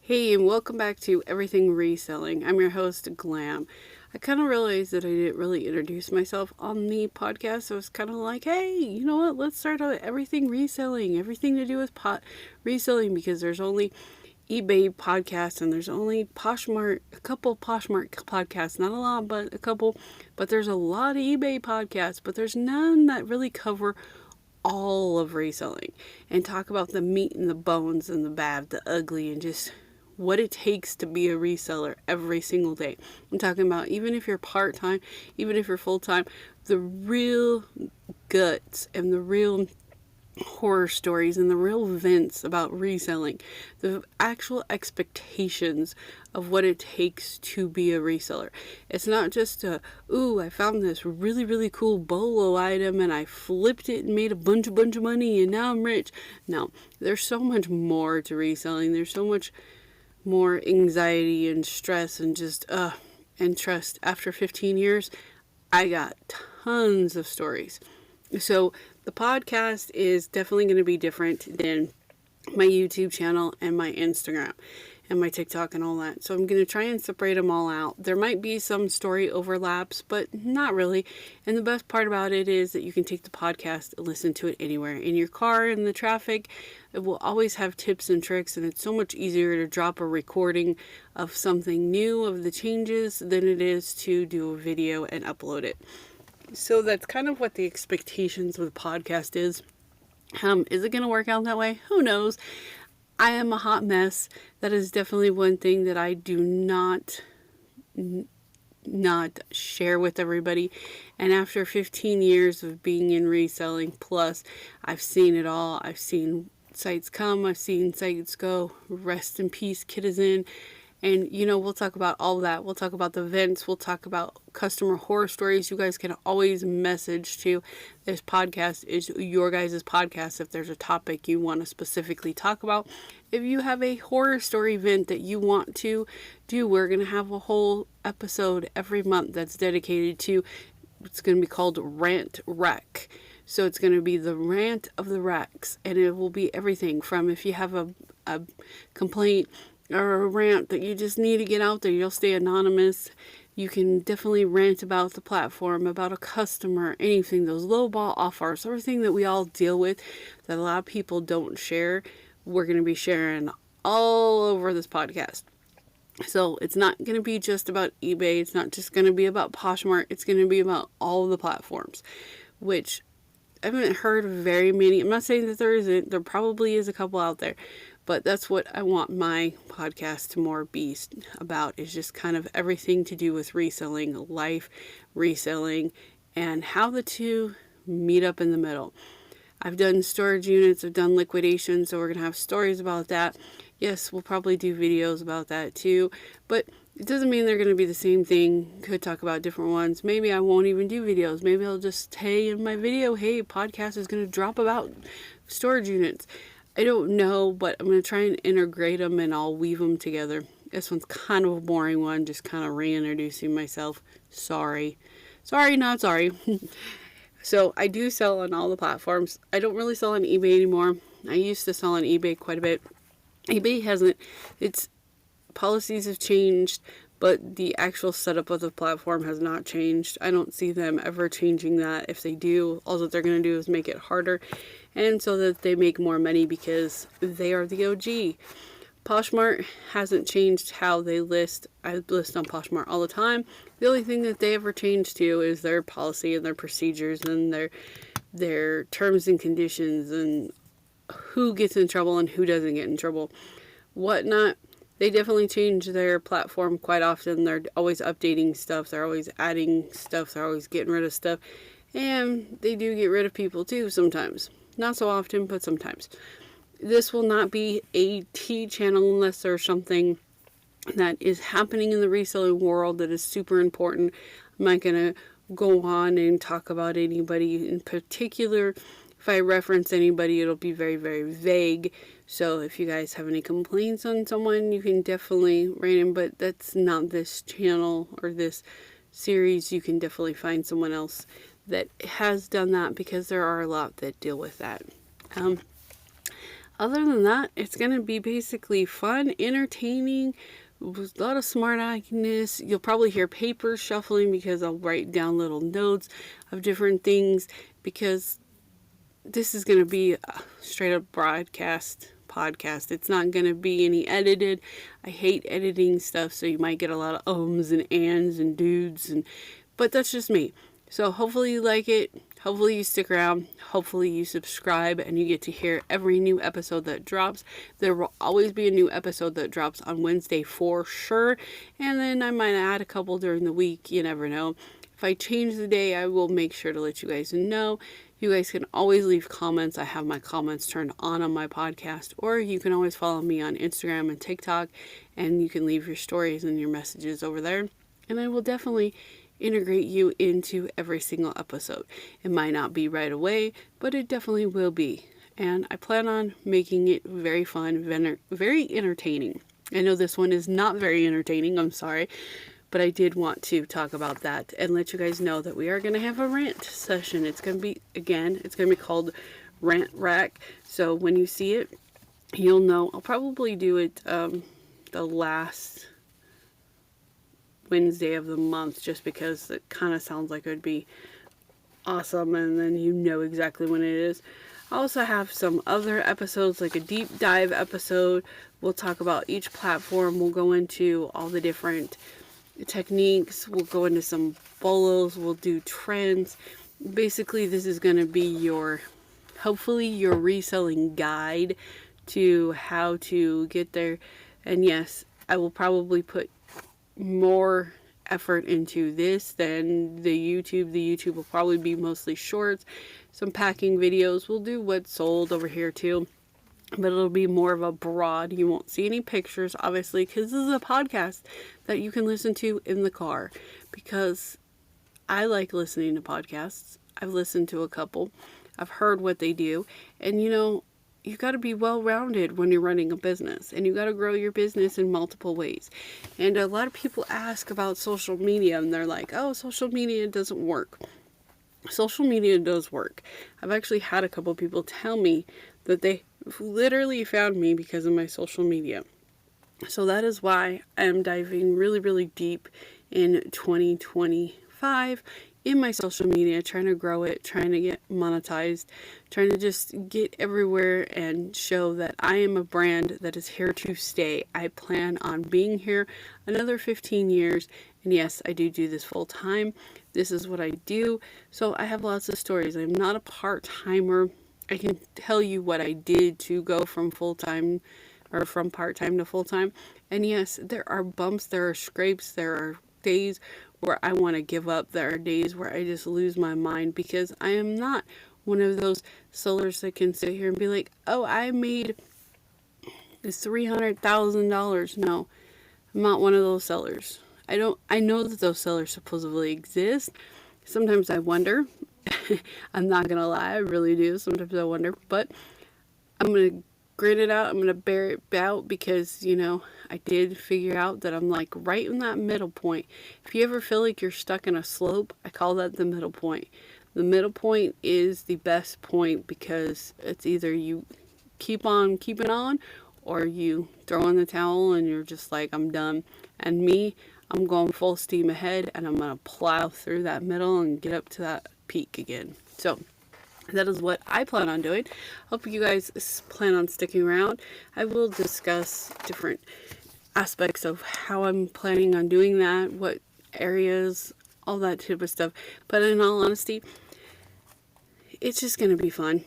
Hey, and welcome back to Everything Reselling. I'm your host, Glam. I kind of realized that I didn't really introduce myself on the podcast, so it's kind of like, hey, you know what? Let's start out Everything Reselling, everything to do with reselling, because there's only eBay podcasts and there's only Poshmark, a couple Poshmark podcasts, not a lot, but a couple. But there's a lot of eBay podcasts, but there's none that really cover all of reselling and talk about the meat and the bones and the bad, the ugly, and just what it takes to be a reseller every single day. I'm talking about even if you're part-time, even if you're full-time, the real guts and the real horror stories and the real events about reselling, the actual expectations of what it takes to be a reseller. It's not just I found this really cool bolo item and I flipped it and made a bunch of money and now I'm rich. No, there's so much more to reselling. There's so much more anxiety and stress and just and trust. After 15 years, I got tons of stories. So the podcast is definitely going to be different than my YouTube channel and my Instagram and my TikTok and all that. So I'm going to try and separate them all out. There might be some story overlaps, but not really. And the best part about it is that you can take the podcast and listen to it anywhere. In your car, in the traffic, it will always have tips and tricks, and it's so much easier to drop a recording of something new, of the changes, than it is to do a video and upload it. So that's kind of what the expectations of the podcast is. Is it going to work out that way? Who knows? I am a hot mess. That is definitely one thing that I do not share with everybody. And after 15 years of being in reselling, plus I've seen it all. I've seen sites come, I've seen sites go. Rest in peace, Kidizen. And, we'll talk about all that. We'll talk about the events. We'll talk about customer horror stories. You guys can always message to this podcast. Is your guys' podcast if there's a topic you want to specifically talk about. If you have a horror story event that you want to do, we're going to have a whole episode every month that's dedicated to, it's going to be called Rant Wreck. So it's going to be the rant of the wrecks. And it will be everything from if you have a complaint or a rant that you just need to get out there, you'll stay anonymous. You can definitely rant about the platform, about a customer, anything, those lowball offers, everything that we all deal with that a lot of people don't share. We're going to be sharing all over this podcast. So it's not going to be just about eBay. It's not just going to be about Poshmark. It's going to be about all of the platforms, which I haven't heard of very many. I'm not saying that there isn't. There probably is a couple out there. But that's what I want my podcast to more be about, is just kind of everything to do with reselling, life, reselling, and how the two meet up in the middle. I've done storage units, I've done liquidation, so we're going to have stories about that. Yes, we'll probably do videos about that too, but it doesn't mean they're going to be the same thing. Could talk about different ones. Maybe I won't even do videos. Maybe I'll just say in my video, hey, podcast is going to drop about storage units. I don't know, but I'm going to try and integrate them and I'll weave them together. This one's kind of a boring one, just kind of reintroducing myself. Sorry, not sorry. So I do sell on all the platforms. I don't really sell on eBay anymore. I used to sell on eBay quite a bit. eBay hasn't, its policies have changed, but the actual setup of the platform has not changed. I don't see them ever changing that. If they do, all that they're going to do is make it harder, and so that they make more money because they are the OG. Poshmark hasn't changed how they list. I list on Poshmark all the time. The only thing that they ever changed to is their policy and their procedures and their terms and conditions and who gets in trouble and who doesn't get in trouble. Whatnot. They definitely change their platform quite often. They're always updating stuff. They're always adding stuff. They're always getting rid of stuff. And they do get rid of people too sometimes. Not so often, but sometimes. This will not be a tea channel unless there's something that is happening in the reselling world that is super important. I'm not going to go on and talk about anybody in particular. If I reference anybody, it'll be very, very vague. So if you guys have any complaints on someone, you can definitely write in, but that's not this channel or this series. You can definitely find someone else that has done that because there are a lot that deal with that. Other than that, it's going to be basically fun, entertaining, with a lot of smart aleckness. You'll probably hear papers shuffling because I'll write down little notes of different things, because this is going to be a straight up broadcast podcast. It's not going to be any edited. I hate editing stuff, so you might get a lot of ums and ands and dudes, but that's just me. So hopefully you like it. Hopefully you stick around. Hopefully you subscribe and you get to hear every new episode that drops. There will always be a new episode that drops on Wednesday for sure. And then I might add a couple during the week. You never know. If I change the day, I will make sure to let you guys know. You guys can always leave comments. I have my comments turned on my podcast. Or you can always follow me on Instagram and TikTok. And you can leave your stories and your messages over there. And I will definitely integrate you into every single episode. It might not be right away, but it definitely will be. And I plan on making it very fun, very entertaining. I know this one is not very entertaining, I'm sorry, but I did want to talk about that and let you guys know that we are going to have a rant session. It's going to be, again, it's going to be called Rant Rack. So when you see it, you'll know. I'll probably do it the last Wednesday of the month, just because it kind of sounds like it would be awesome, and then you know exactly when it is. I also have some other episodes, like a deep dive episode. We'll talk about each platform. We'll go into all the different techniques. We'll go into some bolos. We'll do trends. Basically, this is going to be hopefully your reselling guide to how to get there. And yes, I will probably put more effort into this than the YouTube. The YouTube will probably be mostly shorts, some packing videos. We'll do what's sold over here too, but it'll be more of a broad. You won't see any pictures, obviously, because this is a podcast that you can listen to in the car, because I like listening to podcasts. I've listened to a couple. I've heard what they do, and you got to be well-rounded when you're running a business, and you got to grow your business in multiple ways. And a lot of people ask about social media, and they're like, oh, social media doesn't work. Social media does work. I've actually had a couple people tell me that they literally found me because of my social media. So that is why I am diving really, really deep in 2025 in my social media, trying to grow it, trying to get monetized, trying to just get everywhere and show that I am a brand that is here to stay. I plan on being here another 15 years. And yes, I do this full time. This is what I do. So I have lots of stories. I'm not a part-timer. I can tell you what I did to go from full-time or from part-time to full-time. And yes, there are bumps, there are scrapes, there are days where I want to give up. There are days where I just lose my mind, because I am not one of those sellers that can sit here and be like, oh, I made $300,000. No, I'm not one of those sellers. I know that those sellers supposedly exist. Sometimes I wonder. I'm not going to lie. I really do. Sometimes I wonder, but I'm going to grit it out. I'm going to bear it out, because, I did figure out that I'm like right in that middle point. If you ever feel like you're stuck in a slope, I call that the middle point. The middle point is the best point, because it's either you keep on keeping on, or you throw in the towel and you're just like, I'm done. And me, I'm going full steam ahead, and I'm going to plow through that middle and get up to that peak again. So that is what I plan on doing. Hope you guys plan on sticking around. I will discuss different aspects of how I'm planning on doing that, what areas, all that type of stuff. But in all honesty, it's just going to be fun.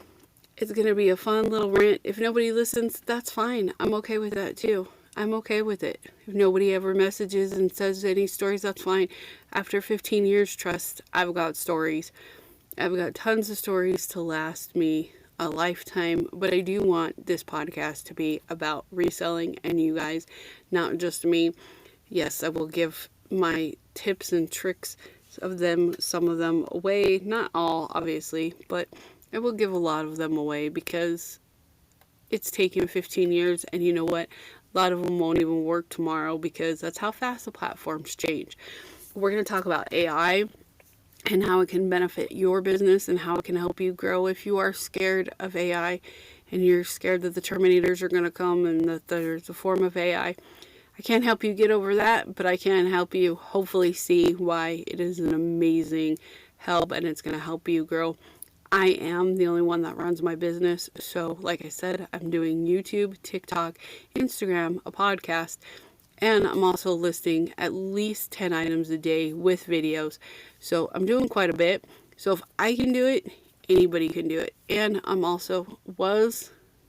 It's going to be a fun little rant. If nobody listens, that's fine. I'm okay with that too. I'm okay with it. If nobody ever messages and says any stories, that's fine. After 15 years, trust, I've got stories. I've got tons of stories to last me a lifetime, but I do want this podcast to be about reselling and you guys, not just me. Yes, I will give my tips and tricks of them, some of them away, not all obviously, but I will give a lot of them away, because it's taken 15 years, and you know what? A lot of them won't even work tomorrow, because that's how fast the platforms change. We're going to talk about AI and how it can benefit your business and how it can help you grow if you are scared of AI, and you're scared that the Terminators are going to come and that there's a form of AI. I can't help you get over that, but I can help you hopefully see why it is an amazing help and it's going to help you grow. I am the only one that runs my business. So like I said, I'm doing YouTube, TikTok, Instagram, a podcast, and I'm also listing at least 10 items a day with videos. So I'm doing quite a bit. So if I can do it, anybody can do it. And I'm also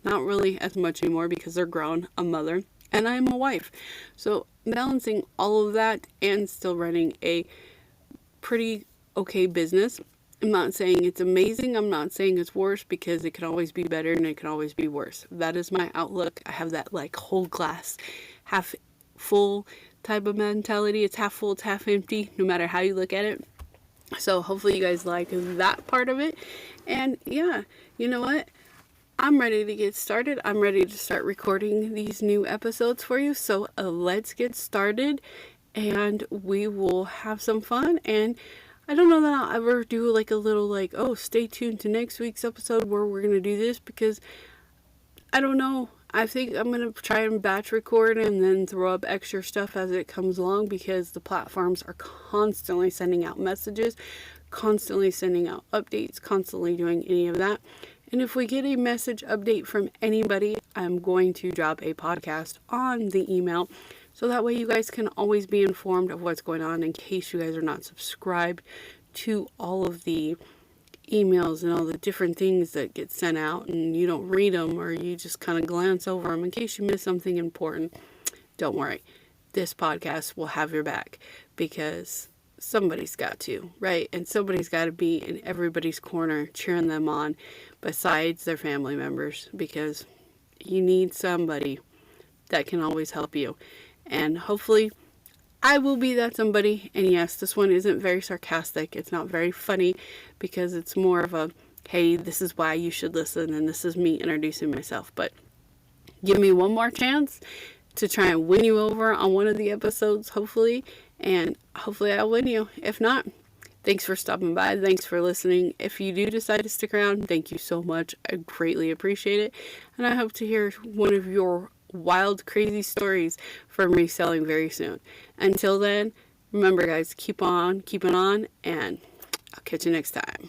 not really as much anymore because they're grown, a mother, and I'm a wife. So balancing all of that and still running a pretty okay business. I'm not saying it's amazing. I'm not saying it's worse, because it can always be better and it can always be worse. That is my outlook. I have that like whole glass half full type of mentality. It's half full, it's half empty, no matter how you look at it. So hopefully you guys like that part of it. And yeah, you know what? I'm ready to get started. I'm ready to start recording these new episodes for you. So let's get started and we will have some fun. And I don't know that I'll ever do like a little like, oh, stay tuned to next week's episode where we're going to do this, because I don't know. I think I'm going to try and batch record and then throw up extra stuff as it comes along, because the platforms are constantly sending out messages, constantly sending out updates, constantly doing any of that. And if we get a message update from anybody, I'm going to drop a podcast on the email. So that way you guys can always be informed of what's going on, in case you guys are not subscribed to all of the emails and all the different things that get sent out and you don't read them, or you just kind of glance over them in case you miss something important. Don't worry. This podcast will have your back, because somebody's got to, right? And somebody's got to be in everybody's corner cheering them on besides their family members, because you need somebody that can always help you. And hopefully I will be that somebody. And yes, this one isn't very sarcastic. It's not very funny, because it's more of a, hey, this is why you should listen, and this is me introducing myself. But give me one more chance to try and win you over on one of the episodes, hopefully. And hopefully I'll win you. If not, thanks for stopping by. Thanks for listening. If you do decide to stick around, thank you so much. I greatly appreciate it. And I hope to hear one of your wild, crazy stories from reselling very soon. Until then, remember guys, keep on keeping on, and I'll catch you next time.